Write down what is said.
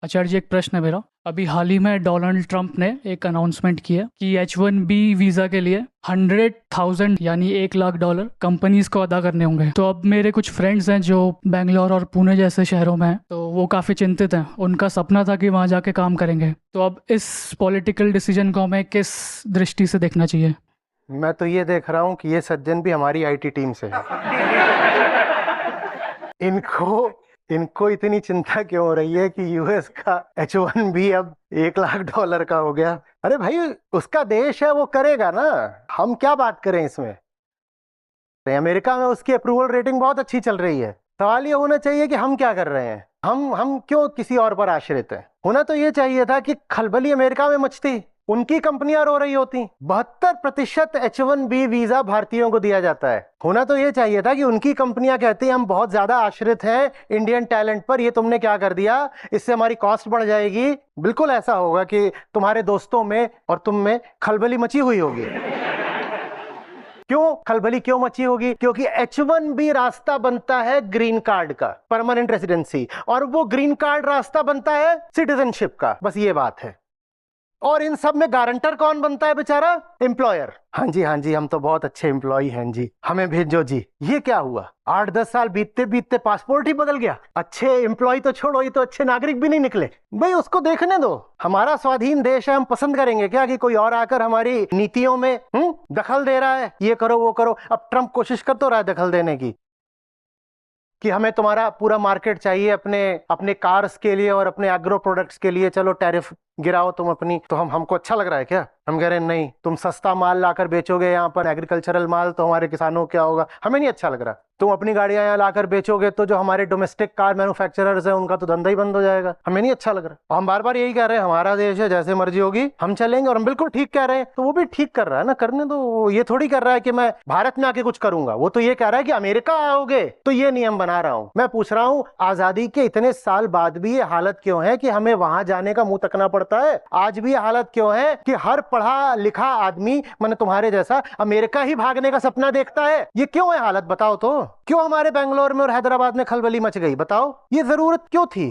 आचार्य जी, एक प्रश्न है मेरा। अभी हाल ही में डोनाल्ड ट्रंप ने एक अनाउंसमेंट किया कि H1B वीज़ा के लिए 100,000 यानी $1,00,000 कंपनीज को अदा करने होंगे। तो अब मेरे कुछ फ्रेंड्स हैं जो बेंगलोर और पुणे जैसे शहरों में हैं, तो वो काफ़ी चिंतित हैं। उनका सपना था कि वहाँ जाके काम करेंगे। तो अब इस पॉलिटिकल डिसीजन को हमें किस दृष्टि से देखना चाहिए? मैं तो ये देख रहा हूँ कि ये सज्जन भी हमारी आईटी टीम से है। इनको इनको इतनी चिंता क्यों हो रही है कि यूएस का H1B अब $1,00,000 का हो गया? अरे भाई, उसका देश है, वो करेगा ना। हम क्या बात करें इसमें? अमेरिका में उसकी अप्रूवल रेटिंग बहुत अच्छी चल रही है। सवाल ये होना चाहिए कि हम क्या कर रहे हैं। हम क्यों किसी और पर आश्रित हैं? होना तो ये चाहिए था कि खलबली अमेरिका में मचती, उनकी कंपनियां रो रही होती। 72% H1B वीजा भारतीयों को दिया जाता है। होना तो ये चाहिए था कि उनकी कंपनियां कहती हम बहुत ज्यादा आश्रित हैं इंडियन टैलेंट पर, ये तुमने क्या कर दिया, इससे हमारी कॉस्ट बढ़ जाएगी। बिल्कुल ऐसा होगा कि तुम्हारे दोस्तों में और तुम में खलबली मची हुई होगी। क्यों खलबली क्यों मची होगी? क्योंकि H1B रास्ता बनता है ग्रीन कार्ड का, परमानेंट रेसिडेंसी, और वो ग्रीन कार्ड रास्ता बनता है सिटीजनशिप का। बस ये बात है। और इन सब में गारंटर कौन बनता है बेचारा? एम्प्लॉयर। हाँ जी हाँ जी, हम तो बहुत अच्छे एम्प्लॉय हैं जी, हमें भेजो जी। ये क्या हुआ? 8-10 साल बीतते बीतते पासपोर्ट ही बदल गया। अच्छे एम्प्लॉय तो छोड़ो, ये तो अच्छे नागरिक भी नहीं निकले। भाई उसको देखने दो। हमारा स्वाधीन देश है, हम पसंद करेंगे क्या कि कोई और आकर हमारी नीतियों में दखल दे रहा है? ये करो वो करो। अब ट्रंप कोशिश कर तो रहा है दखल देने की कि हमें तुम्हारा पूरा मार्केट चाहिए अपने अपने कार्स के लिए और अपने एग्रो प्रोडक्ट्स के लिए, चलो टैरिफ गिराओ तुम अपनी। तो हमको अच्छा लग रहा है क्या? हम कह रहे हैं नहीं, तुम सस्ता माल लाकर बेचोगे यहाँ पर, एग्रीकल्चरल माल, तो हमारे किसानों को क्या होगा? हमें नहीं अच्छा लग रहा। तुम अपनी गाड़ियां यहाँ लाकर बेचोगे तो जो हमारे डोमेस्टिक कार मैन्युफैक्चरर्स हैं उनका तो धंधा ही बंद हो जाएगा। हमें नहीं अच्छा लग रहा। हम बार बार यही कह रहे हैं हमारा देश है, जैसे मर्जी होगी हम चलेंगे, और हम बिल्कुल ठीक कह रहे हैं। तो वो भी ठीक कर रहा है ना, करने दो। ये थोड़ी कर रहा है कि मैं भारत में आके कुछ करूंगा। वो तो ये कह रहा है कि अमेरिका आओगे तो ये नियम बना रहा हूं। मैं पूछ रहा हूं, आजादी के इतने साल बाद भी ये हालत क्यों है कि हमें वहां जाने का मुंह तकना पड़ता है? आज भी ये हालत क्यों है कि हर पढ़ा लिखा आदमी, मैंने तुम्हारे जैसा, अमेरिका ही भागने का सपना देखता है? ये क्यों है हालत? बताओ तो। क्यों हमारे बेंगलोर में और हैदराबाद में खलबली मच गई? बताओ, ये जरूरत क्यों थी?